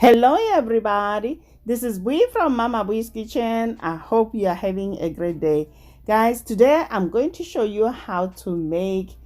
Hello everybody, this is Bui from Mama Bui's Kitchen. I hope you are having a great day. Guys, today I'm going to show you how to make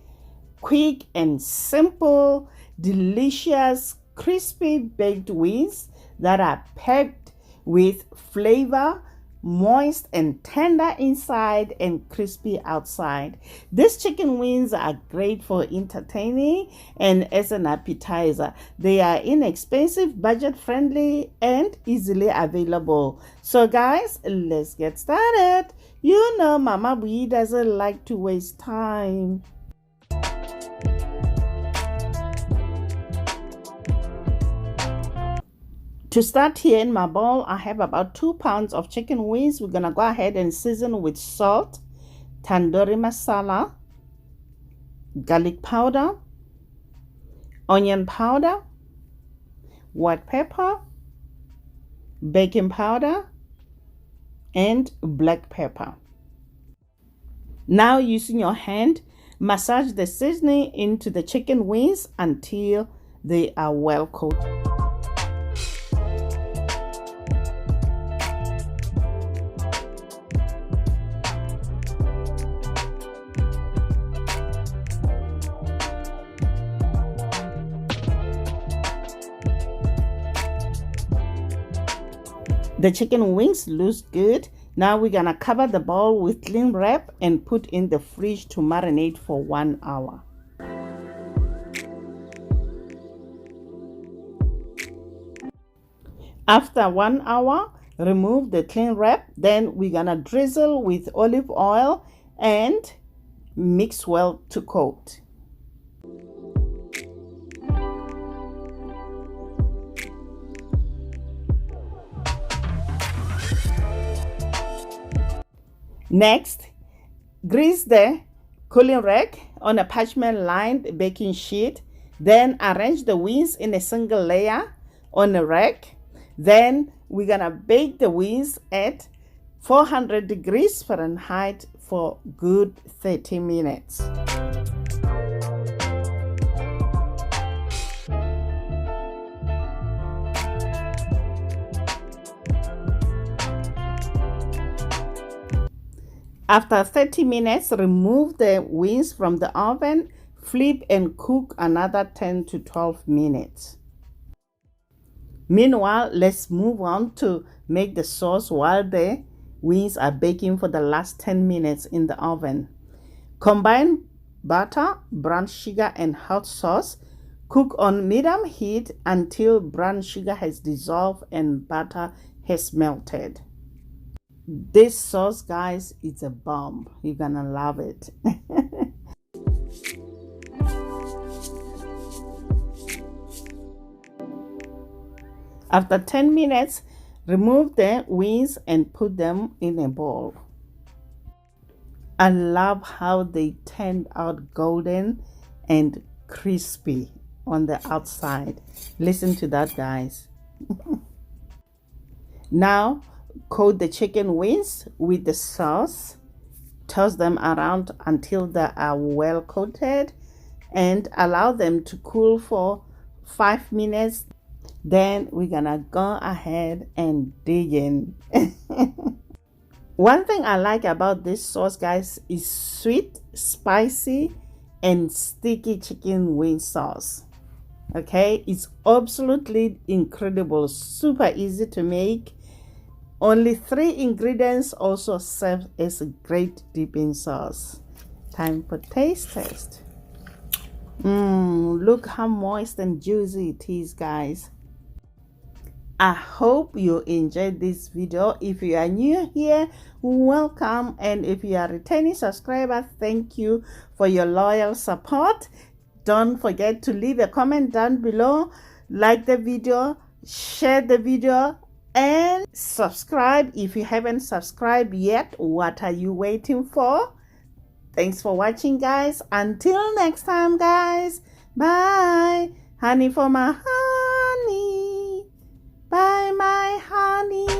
quick and simple, delicious, crispy baked wings that are packed with flavor, moist and tender inside and crispy outside. These chicken wings are great for entertaining and as an appetizer. They are inexpensive, budget friendly and easily available. So guys, let's get started. You know Mama Bui doesn't like to waste time. To start, here in my bowl, I have about 2 pounds of chicken wings. We're gonna go ahead and season with salt, tandoori masala, garlic powder, onion powder, white pepper, baking powder, and black pepper. Now, using your hand, massage the seasoning into the chicken wings until they are well coated. The chicken wings looks good. Now we're gonna cover the bowl with cling wrap and put in the fridge to marinate for 1 hour. After 1 hour, remove the cling wrap. Then we're gonna drizzle with olive oil and mix well to coat. Next, grease the cooling rack on a parchment-lined baking sheet. Then arrange the wings in a single layer on a rack. Then we're gonna bake the wings at 400 degrees Fahrenheit for good 30 minutes. After 30 minutes, remove the wings from the oven, flip and cook another 10 to 12 minutes. Meanwhile, let's move on to make the sauce while the wings are baking for the last 10 minutes in the oven. Combine butter, brown sugar and hot sauce. Cook on medium heat until brown sugar has dissolved and butter has melted. This sauce, guys, is a bomb. You're gonna love it. After 10 minutes, remove the wings and put them in a bowl. I love how they turned out golden and crispy on the outside. Listen to that, guys. Now, coat the chicken wings with the sauce. Toss them around until they are well coated and allow them to cool for 5 minutes. Then we're gonna go ahead and dig in. One thing I like about this sauce, guys, is sweet, spicy and sticky chicken wing sauce. Okay, it's absolutely incredible, super easy to make. Only 3 ingredients also serve as a great dipping sauce. Time for taste test. Look how moist and juicy it is, guys. I hope you enjoyed this video. If you are new here, welcome. And if you are a returning subscriber, thank you for your loyal support. Don't forget to leave a comment down below, like the video, share the video, and subscribe if you haven't subscribed yet. What are you waiting for? Thanks for watching, guys. Until next time, guys. Bye. Honey for my honey. Bye, my honey.